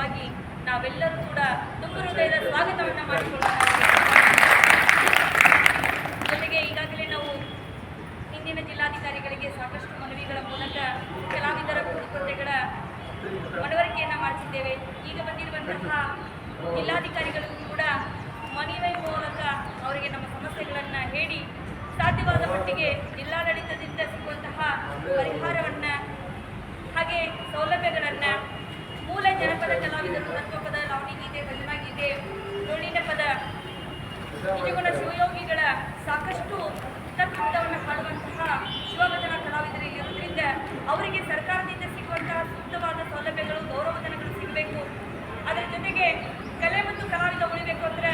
ಪರವಾಗಿ ನಾವೆಲ್ಲರೂ ಕೂಡ ತುಂಬ ಹೃದಯದ ಸ್ವಾಗತವನ್ನು ಮಾಡಿಕೊಳ್ಳೋಣ. ಜೊತೆಗೆ ಈಗಾಗಲೇ ನಾವು ಹಿಂದಿನ ಜಿಲ್ಲಾಧಿಕಾರಿಗಳಿಗೆ ಸಾಕಷ್ಟು ಮನವಿಗಳ ಮೂಲಕ ಕಲಾವಿದರ ಕುಂದುಕೊರತೆಗಳ ಮನವರಿಕೆಯನ್ನು ಮಾಡಿಸಿದ್ದೇವೆ. ಈಗ ಬಂದಿರುವಂತಹ ಜಿಲ್ಲಾಧಿಕಾರಿಗಳಿಗೂ ಕೂಡ ಮನವಿ ಮೂಲಕ ಅವರಿಗೆ ನಮ್ಮ ಸಮಸ್ಯೆಗಳನ್ನು ಹೇಳಿ ಸಾಧ್ಯವಾದ ಮಟ್ಟಿಗೆ ಜಿಲ್ಲಾಡಳಿತದಿಂದ ಸಿಗುವಂತಹ ಪರಿಹಾರವನ್ನು ಹಾಗೆ ಸೌಲಭ್ಯಗಳನ್ನು ಮೂಲ ಜನಪದ ಕಲಾವಿದರು ತತ್ವಪದ, ಲಾವಣಿ ಗೀತೆ, ಭಜನಾ ಗೀತೆ, ಡೊಳ್ಳಿನ ಪದ, ನಿಜಗುಣ ಶಿವಯೋಗಿಗಳ ಸಾಕಷ್ಟು ತತ್ವವನ್ನು ಹಾಡುವಂತಹ ಶಿವಭಜನಾ ಕಲಾವಿದರು ಇರುವುದರಿಂದ ಅವರಿಗೆ ಸರ್ಕಾರದಿಂದ ಸಿಗುವಂತಹ ಸೂಕ್ತವಾದ ಸೌಲಭ್ಯಗಳು, ಗೌರವಧನಗಳು ಸಿಗಬೇಕು. ಅದರ ಜೊತೆಗೆ ಕಲೆ ಮತ್ತು ಕಲಾವಿದ ಉಳಿಬೇಕು ಅಂದರೆ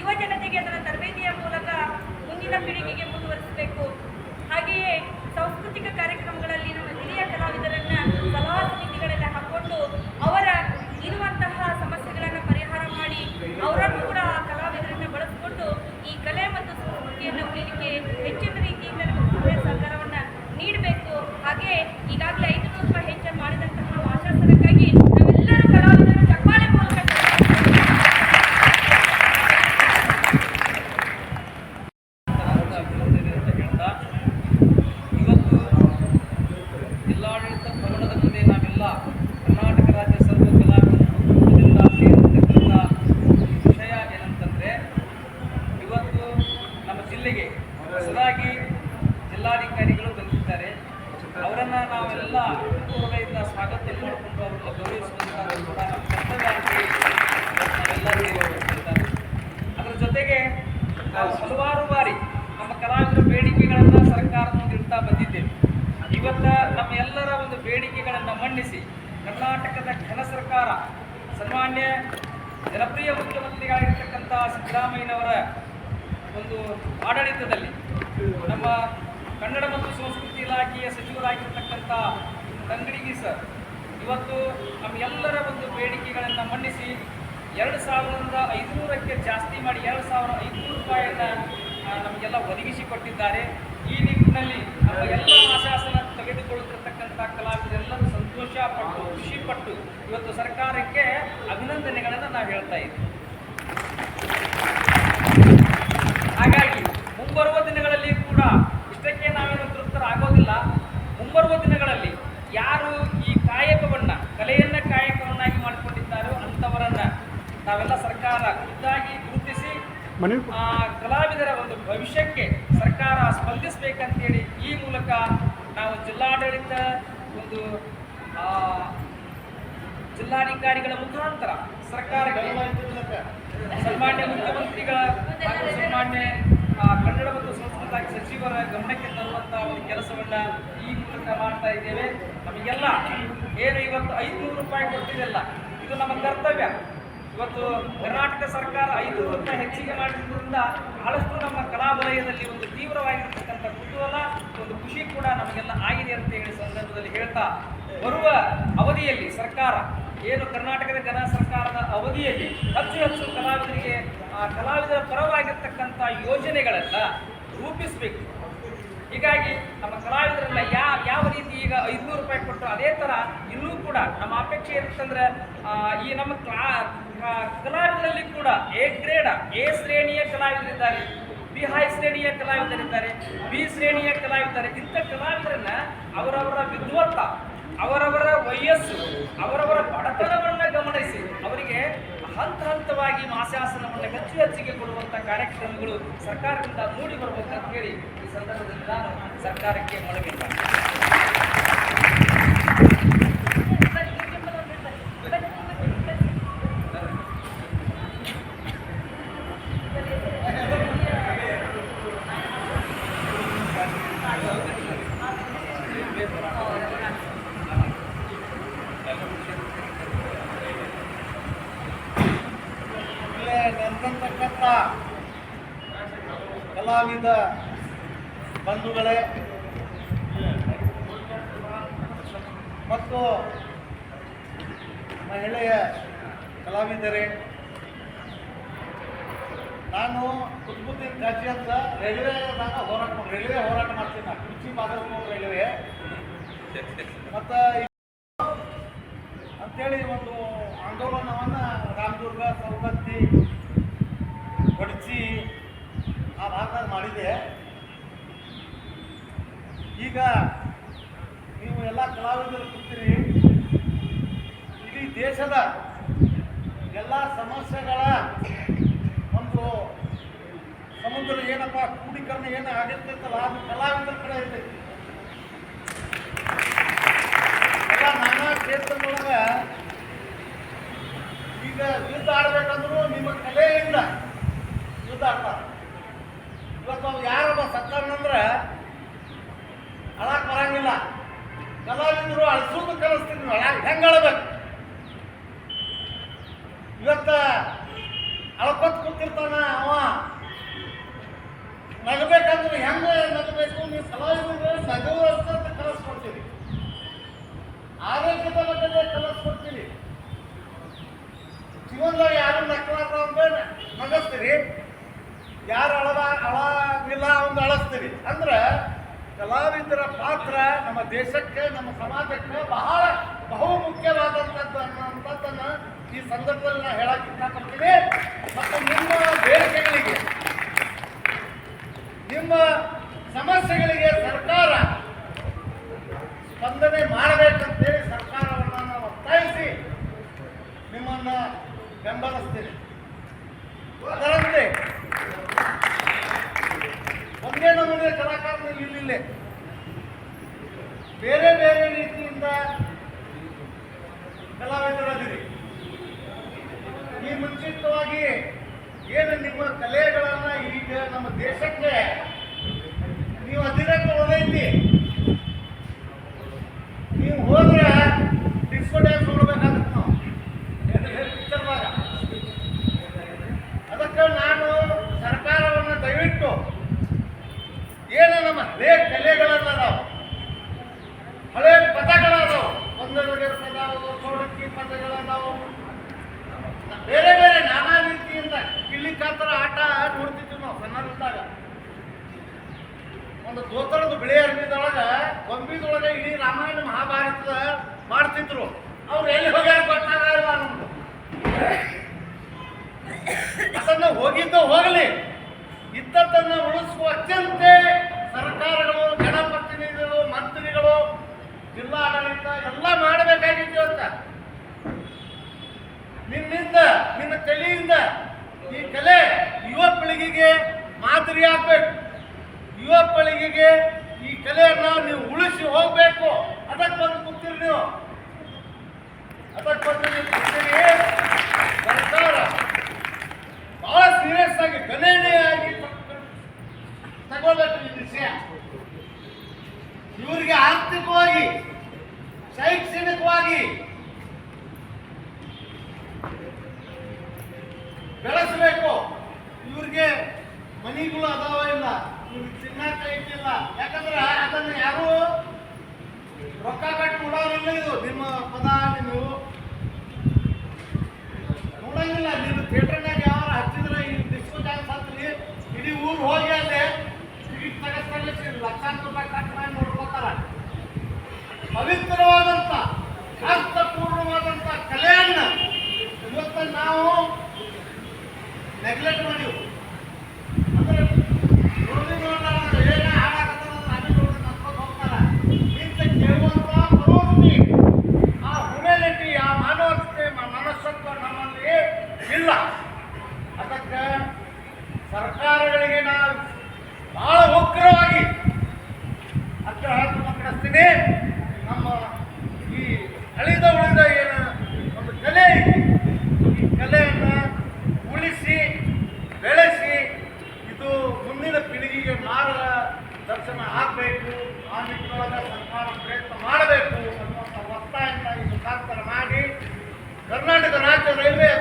ಯುವ ಜನತೆಗೆ ಅದರ ತರಬೇತಿಯ ಮೂಲಕ ಮುಂದಿನ ಪೀಳಿಗೆಗೆ ಮುಂದುವರಿಸಬೇಕು. ಹಾಗೆಯೇ ಸಾಂಸ್ಕೃತಿಕ ಕಾರ್ಯಕ್ರಮಗಳಲ್ಲಿ ನಮ್ಮ ಹಿರಿಯ ಕಲಾವಿದರನ್ನು ಸಲಹಾ ಸಮಿತಿಗಳಲ್ಲಿ ಹಾಕ್ಕೊಂಡು ಅವರ ಇರುವಂತಹ ಸಮಸ್ಯೆಗಳನ್ನು ಪರಿಹಾರ ಮಾಡಿ ಅವರನ್ನು ಕೂಡ ಆ ಕಲಾವಿದರನ್ನು ಬಳಸಿಕೊಂಡು ಈ ಕಲೆ ಮತ್ತು ಸಂಸ್ಕೃತಿಯನ್ನು ಉಳಿಲಿಕ್ಕೆ ಹೆಚ್ಚಿನ ರೀತಿಯಿಂದ ನಮ್ಮ ಸಹಕಾರವನ್ನು ನೀಡಬೇಕು. ಹಾಗೆ ಈಗಾಗಲೇ 500 ರೂಪಾಯಿ ಹೆಚ್ಚು ಮಾಡಿದಂತಹ ಆಶಾಸನಕ್ಕಾಗಿ ನಾವೆಲ್ಲರೂ ಕಲಾವಿದರು ಚಪ್ಪಾಳೆ ಮೂಲಕ ಜಿಲ್ಲಾಡಳಿತ ಭವನದ ಮುಂದೆ ನಾವೆಲ್ಲ ಕರ್ನಾಟಕ ರಾಜ್ಯ ಸರ್ವ ಕಲಾವಿದರಿಂದ ಸೇರಿರ್ತಕ್ಕಂಥ ವಿಷಯ ಏನಂತಂದರೆ, ಇವತ್ತು ನಮ್ಮ ಜಿಲ್ಲೆಗೆ ಹೊಸದಾಗಿ ಜಿಲ್ಲಾಧಿಕಾರಿಗಳು ಬಂದಿದ್ದಾರೆ. ಅವರನ್ನು ನಾವೆಲ್ಲ ಹೃದಯದಿಂದ ಸ್ವಾಗತ ಮಾಡಿಕೊಂಡು ಅವರನ್ನು ಗೌರವಿಸುವಂತಹ ಕೂಡ ನಮ್ಮ ಕರ್ತವ್ಯ ಅಂತ ನಾವೆಲ್ಲ ಸೇರಿದ್ದಾರೆ. ಅದರ ಜೊತೆಗೆ ನಾವು ಹಲವಾರು ಬಾರಿ ನಮ್ಮ ಕಲಾವಿದರ ಬೇಡಿಕೆಗಳನ್ನು ಸರ್ಕಾರದ ಮುಂದೆ ಇಡ್ತಾ ಬಂದಿದ್ದೇವೆ. ಇವತ್ತು ನಮ್ಮ ಎಲ್ಲರ ಒಂದು ಬೇಡಿಕೆಗಳನ್ನು ಮನ್ನಿಸಿ ಕರ್ನಾಟಕದ ಘನ ಸರ್ಕಾರ ಸನ್ಮಾನ್ಯ ಜನಪ್ರಿಯ ಮುಖ್ಯಮಂತ್ರಿಗಳಾಗಿರ್ತಕ್ಕಂಥ ಸಿದ್ದರಾಮಯ್ಯನವರ ಒಂದು ಆಡಳಿತದಲ್ಲಿ ನಮ್ಮ ಕನ್ನಡ ಮತ್ತು ಸಂಸ್ಕೃತಿ ಇಲಾಖೆಯ ಸಚಿವರಾಗಿರ್ತಕ್ಕಂಥ ತಂಗಡಿಗಿ ಸರ್ ಇವತ್ತು ನಮ್ಮೆಲ್ಲರ ಒಂದು ಬೇಡಿಕೆಗಳನ್ನು ಮನ್ನಿಸಿ 2500ಕ್ಕೆ ಜಾಸ್ತಿ ಮಾಡಿ 2500 ರೂಪಾಯಿಯನ್ನು ನಮಗೆಲ್ಲ ಒದಗಿಸಿಕೊಟ್ಟಿದ್ದಾರೆ. ಈ ನಿಟ್ಟಿನಲ್ಲಿ ನಮ್ಮ ಎಲ್ಲ ಆಶಾಸನ ತೆಗೆದುಕೊಳ್ಳುತ್ತಿರ್ತಕ್ಕಂಥ ಕಲಾವಿದರೆಲ್ಲರೂ ಸಂತೋಷ ಪಟ್ಟು ಖುಷಿಪಟ್ಟು ಇವತ್ತು ಸರ್ಕಾರಕ್ಕೆ ಅಭಿನಂದನೆಗಳನ್ನು ನಾವು ಹೇಳ್ತಾ ಇದ್ದೀವಿ. ಹಾಗಾಗಿ ಮುಂಬರುವ ದಿನಗಳಲ್ಲಿ ಕೂಡ ಇಷ್ಟಕ್ಕೆ ನಾವೇನು ತೃಪ್ತರಾಗೋದಿಲ್ಲ. ಮುಂಬರುವ ದಿನಗಳಲ್ಲಿ ಯಾರು ಈ ಕಾಯಕವನ್ನು ಕಲೆಯನ್ನು ಕಾಯಕವನ್ನಾಗಿ ಮಾಡಿಕೊಂಡಿದ್ದಾರೋ ಅಂಥವರನ್ನು ನಾವೆಲ್ಲ ಸರ್ಕಾರ ಖುದ್ದಾಗಿ ಗುರುತಿಸಿ ಕಲಾವಿದರ ಒಂದು ಭವಿಷ್ಯಕ್ಕೆ ಸರ್ಕಾರ ಸ್ಪಂದಿಸಬೇಕಂತೇಳಿ ಈ ಮೂಲಕ ನಾವು ಜಿಲ್ಲಾಡಳಿತ ಒಂದು ಜಿಲ್ಲಾಧಿಕಾರಿಗಳ ಮುಖಾಂತರ ಸರ್ಕಾರಕ್ಕೆ ಸನ್ಮಾನ್ಯ ಮುಖ್ಯಮಂತ್ರಿಗಳ ಹಾಗೂ ಸನ್ಮಾನ್ಯ ಕನ್ನಡ ಮತ್ತು ಸಂಸ್ಕೃತಿ ಸಚಿವರ ಗಮನಕ್ಕೆ ತರುವಂಥ ಒಂದು ಕೆಲಸವನ್ನು ಈ ಮೂಲಕ ಮಾಡ್ತಾ ಇದ್ದೇವೆ. ನಮಗೆಲ್ಲ ಏನು ಇವತ್ತು 500 ರೂಪಾಯಿ ಕೊಡ್ತಿದೆಯಲ್ಲ, ಇದು ನಮ್ಮ ಕರ್ತವ್ಯ. ಇವತ್ತು ಕರ್ನಾಟಕ ಸರ್ಕಾರ 500 ರೂಪಾಯಿ ಹೆಚ್ಚಿಗೆ ಮಾಡಿದ್ರಿಂದ ಬಹಳಷ್ಟು ನಮ್ಮ ಕಲಾ ವಲಯದಲ್ಲಿ ಒಂದು ತೀವ್ರವಾಗಿರ್ತಕ್ಕಂಥ ಕುತೂಹಲ, ಒಂದು ಖುಷಿ ಕೂಡ ನಮಗೆಲ್ಲ ಆಗಿದೆ ಅಂತ ಹೇಳಿ ಸಂದರ್ಭದಲ್ಲಿ ಹೇಳ್ತಾ, ಬರುವ ಅವಧಿಯಲ್ಲಿ ಸರ್ಕಾರ ಏನು ಕರ್ನಾಟಕದ ಘನ ಸರ್ಕಾರದ ಅವಧಿಯಲ್ಲಿ ಹೆಚ್ಚು ಕಲಾವಿದರಿಗೆ ಕಲಾವಿದರ ಪರವಾಗಿರ್ತಕ್ಕಂಥ ಯೋಜನೆಗಳನ್ನು ರೂಪಿಸಬೇಕು. ಹೀಗಾಗಿ ನಮ್ಮ ಕಲಾವಿದರೆಲ್ಲ ಯಾವ ರೀತಿ ಈಗ 500 ರೂಪಾಯಿ ಕೊಟ್ಟರು ಅದೇ ಥರ ಇನ್ನೂ ಕೂಡ ನಮ್ಮ ಅಪೇಕ್ಷೆ ಇರುತ್ತಂದ್ರೆ ಈ ನಮ್ಮ ಕಲಾವಿದರಲ್ಲಿ ಕೂಡ ಎ ಶ್ರೇಣಿಯ ಕಲಾವಿದರಿದ್ದಾರೆ, ಬಿ ಹೈ ಶ್ರೇಣಿಯ ಕಲಾವಿದರಿದ್ದಾರೆ, ಬಿ ಶ್ರೇಣಿಯ ಕಲಾವಿದರು. ಇಂಥ ಕಲಾವಿದರನ್ನ ಅವರವರ ವಿದ್ವತ್ತ, ಅವರವರ ವಯಸ್ಸು, ಅವರವರ ಬಡತನವನ್ನು ಗಮನಿಸಿ ಅವರಿಗೆ ಹಂತವಾಗಿ ಮಾಸಾಸನವನ್ನು ಹೆಚ್ಚಿಗೆ ಕೊಡುವಂಥ ಕಾರ್ಯಕ್ರಮಗಳು ಸರ್ಕಾರದಿಂದ ಮೂಡಿ ಬರಬೇಕಂತ ಹೇಳಿ ಈ ಸಂದರ್ಭದಲ್ಲಿ ನಾನು ಸರ್ಕಾರಕ್ಕೆ ಮನವಿ ನೆರೆದಿರ್ತಕ್ಕಂಥ ಕಲಾವಿದ ಬಂಧುಗಳೇ ಮತ್ತು ಮಹಿಳೆಯ ಕಲಾವಿದರೇ, ನಾನು ಕುತುಬುದ್ದೀನ್ ಗಾಜಿ ಅಂತ ರೈಲ್ವೆ ಹೋರಾಟ ಮಾಡ್ತೀನಿ. ನಾನು ಕುರ್ಚಿ ಬಾಗಲಕೋಟೆ ರೈಲ್ವೆ ಮತ್ತು ಅಂತೇಳಿ ಒಂದು ಆಂದೋಲನವನ್ನು ರಾಮದುರ್ಗ, ಸವದತ್ತಿ, ಕೊಡಚಿ ಆ ಭಾಗದಾಗ ಮಾಡಿದೆ. ಈಗ ನೀವು ಎಲ್ಲ ಕಲಾವಿದರು ಕೂತೀರಿ, ಇಡೀ ದೇಶದ ಎಲ್ಲ ಸಮಸ್ಯೆಗಳ ಒಂದು ಸಮುದ್ರ ಏನಪ್ಪ ಕ್ರೋಢೀಕರಣ ಏನು ಆಗಿರ್ತೈತಲ್ಲ ಅದು ಕಲಾವಿದರ ಕಡೆ ಇರ್ತೈತಿ. ಎಲ್ಲ ನಾನಾ ಕ್ಷೇತ್ರದೊಳಗೆ ಈಗ ಯುದ್ಧ ಆಡ್ಬೇಕಂದ್ರೂ ನಿಮ್ಮ ಕಲೆಯಿಂದ ಯುದ್ಧ ಆಡ್ತಾರೆ. ಇವತ್ತು ಅವ್ರು ಯಾರೊಬ್ಬ ಸತ್ತಾನಂದ್ರೆ ಅಳಕ್ಕೆ ಬರಂಗಿಲ್ಲ, ಕಲಾವಿದರು ಅಳಿಸೋದು ಕಲಿಸ್ತೀವಿ, ನೀವು ಹೆಂಗೆ ಅಳಬೇಕು. ಇವತ್ತ ಅಳ್ಕೊತ್ ಕೂತಿರ್ತಾನ ಅವ, ನಗಬೇಕಂದ್ರೆ ಹೆಂಗೆ ನಗಬೇಕು, ನೀವು ಕಲಾವಿದರು ನಗುವ ಅಂತ ಕಲಿಸ್ಕೊಡ್ತೀವಿ, ಆರೋಗ್ಯದ ಬಗ್ಗೆ ಕಲಿಸ್ಕೊಡ್ತೀವಿ. ಜೀವನದಾಗ ಯಾರು ನಕ್ಕಲಾರ ಅಂದ್ರೆ ನಗಿಸ್ತೀರಿ, ಯಾರು ಅಳವಿಲ್ಲ ಒಂದು ಅಳಿಸ್ತೀರಿ. ಅಂದ್ರೆ ಕಲಾವಿದರ ಪಾತ್ರ ನಮ್ಮ ದೇಶಕ್ಕೆ, ನಮ್ಮ ಸಮಾಜಕ್ಕೆ ಬಹಳ ಬಹುಮುಖ್ಯವಾದಂಥದ್ದು ಅನ್ನೋಂಥದ್ದನ್ನು ಈ ಸಂದರ್ಭದಲ್ಲಿ ನಾನು ಹೇಳಕ್ಕೆ ಇಷ್ಟಪಡ್ತೀನಿ. ಮತ್ತು ನಿಮ್ಮ ಬೇಡಿಕೆಗಳಿಗೆ, ನಿಮ್ಮ ಸಮಸ್ಯೆಗಳಿಗೆ ಸರ್ಕಾರ ಸ್ಪಂದನೆ ಮಾಡಬೇಕಂತೇಳಿ ಸರ್ಕಾರವನ್ನು ನಾವು ಒತ್ತಾಯಿಸಿ ನಿಮ್ಮನ್ನು ಬೆಂಬಲಿಸ್ತೀನಿ. ಅದರಂತೆ ಒಂದೇ ನಮೂನೆ ಕಲಾಕಾರರು ಇಲ್ಲಿಲ್ಲೇ ಬೇರೆ ಬೇರೆ ರೀತಿಯಿಂದ ಕಲಾವಿದರಾದಿರಿ. ಈ ಮುಂಚಿತವಾಗಿ ಏನು ನಿಮ್ಮ ಕಲೆಗಳನ್ನು ಈಗ ನಮ್ಮ ದೇಶಕ್ಕೆ ನೀವು ಅಧಿರಂಗ ಒದೈತಿ, ನೀವು ಹೋದ್ರೆ ಡಿಸ್ಕೋ ಡ್ಯಾನ್ಸ್ ನೋಡ್ಬೇಕಾಗತ್ತೆ ನಾವು ಪಿಕ್ಚರ್ದಾಗ. ಅದಕ್ಕೆ ನಾನು ಸರ್ಕಾರವನ್ನು ದಯವಿಟ್ಟು ಏನು ನಮ್ಮ ಹಳೆ ಕಲೆಗಳದಾವು, ಹಳೆ ಪದಗಳದಾವು, ಒಂದೊಂದು ಪದ, ಚೌಡಕ್ಕಿ ಪದಗಳದಾವು, ಬೇರೆ ಬೇರೆ ನಾನಾ ರೀತಿಯಿಂದ ಕಿಳ್ಳಿ ಕಾತರ ಆಟ ನೋಡ್ತಿದ್ವಿ ನಾವು ಸಣ್ಣದಾಗ. ಒಂದು ದೋತರದ ಬಿಳಿ ಅರ್ಬಿದೊಳಗೆ ಗೊಂಬಿದೊಳಗೆ ಇಡೀ ರಾಮಾಯಣ ಮಹಾಭಾರತದ ಮಾಡ್ತಿದ್ರು. ಅವ್ರು ಎಲ್ಲಿ ಹೋಗ್ಯಾರ ಗೊತ್ತಾಗಲ್ಲ ನಮ್ದು. ಅದನ್ನು ಹೋಗಿದ್ದು ಹೋಗಲಿ, ಇದ್ದದ್ದನ್ನು ಉಳಿಸುವ ಅತ್ಯಂತೆ ಸರ್ಕಾರಗಳು, ಜನಪ್ರತಿನಿಧಿಗಳು, ಮಂತ್ರಿಗಳು, ಜಿಲ್ಲಾಡಳಿತ ಎಲ್ಲ ಮಾಡಬೇಕಾಗಿತ್ತು ಅಂತ. ನಿನ್ನಿಂದ, ನಿನ್ನ ಕಲೆಯಿಂದ ಈ ಕಲೆ ಯುವ ಪೀಳಿಗೆಗೆ ಮಾದರಿ ಆಗ್ಬೇಕು. ಯುವ ಪೀಳಿಗೆಗೆ ಈ ಕಲೆಯನ್ನು ನೀವು ಉಳಿಸಿ ಹೋಗ್ಬೇಕು. ಅದಕ್ಕೆ ಬಂದು ಕೂತೀರಿ ನೀವು, ಅದಕ್ಕೆ ಬಂದು ನೀವು ಕೂತೀರಿ. ಸರ್ಕಾರ ಬಹಳ ಸೀರಿಯಸ್ ಆಗಿ ಗಣನೀಯವಾಗಿ ತಗೊಳ್ಬೇಕು ಈ ವಿಷಯ. ಇವರಿಗೆ ಆರ್ಥಿಕವಾಗಿ, ಶೈಕ್ಷಣಿಕವಾಗಿ ಬೆಳೆಸಬೇಕು. ಇವ್ರಿಗೆ ಮನಿಗಳು ಅದಾವ ಇಲ್ಲ, ಇವ್ರಿಗೆ ತಿನ್ನಕ್ಕೆ ಇಟ್ಟಿಲ್ಲ. ಯಾಕಂದ್ರೆ ಅದನ್ನು ಯಾರು ರೊಕ್ಕ ಕಟ್ಟಿ ನೋಡೋರಿಲ್ಲ. ಇದು ನಿಮ್ಮ ಪದ ನೀವು ನೋಡಂಗಿಲ್ಲ. ನೀವು ಥಿಯೇಟರ್ನಾಗ ಯಾವ ಹಚ್ಚಿದ್ರೆ ಈ ಡಿಸ್ಕೋ ಡ್ಯಾನ್ಸ್ ಹಚ್ಚಲಿ, ಇಡೀ ಊರು ಹೋಗಿ ಅಲ್ಲೇ ಟಿಕೆಟ್ ತಗಸ್ತಾಗಲಿಸಿ ಲಕ್ಷಾಂತರ ರೂಪಾಯಿ ಖರ್ಚು ಮಾಡಿ ನೋಡ್ಕೋತಾರ. ಪವಿತ್ರವಾದಂಥ, ಅರ್ಥಪೂರ್ಣವಾದಂಥ ಕಲೆಯನ್ನು ಇವತ್ತು ನಾವು ನೆಗ್ಲೆಕ್ಟ್ ಮಾಡಿವು. ಅಂದ್ರೆ ನೋಡಿದ್ರೆ ಏನೇ ಹಾಳಾಗತ್ತಲ್ಲ ಅದೇ ನೋಡಿ ನಡ್ಕೊಂಡು ಹೋಗ್ತಾರ. ಇಂಥ ಕೇಳುವಂಥ ಪ್ರವೃತ್ತಿ, ಆ ಹ್ಯುಮ್ಯಾನಿಟಿ, ಆ ಮಾನವತೆ, ಮನಸ್ಸತ್ವ ನಮ್ಮಲ್ಲಿ ಇಲ್ಲ. ಅದಕ್ಕೆ ಸರ್ಕಾರಗಳಿಗೆ ನಾವು ಬಹಳ ಉಗ್ರವಾಗಿ ಕಳಿಸ್ತೀನಿ. ನಮ್ಮ ಈ ಅಳಿದ ಉಳಿದ ಏನು ಒಂದು ಕಲೆ ಐತಿ, ಈ ಕಲೆಯನ್ನು ಉಳಿಸಿ ಬೆಳೆಸಿ ಇದು ಮುಂದಿನ ಪೀಳಿಗೆಗೆ ಮಾರ್ಗದರ್ಶನ ಆಗಬೇಕು. ಆ ನಿಟ್ಟಿನೊಳಗೆ ಸರ್ಕಾರ ಪ್ರಯತ್ನ ಮಾಡಬೇಕು ಅನ್ನುವಂಥ ಒತ್ತಾಯವನ್ನು ಈ ಮುಖಾಂತರ ಮಾಡಿ ಕರ್ನಾಟಕ ರಾಜ್ಯ ರೈಲ್ವೆ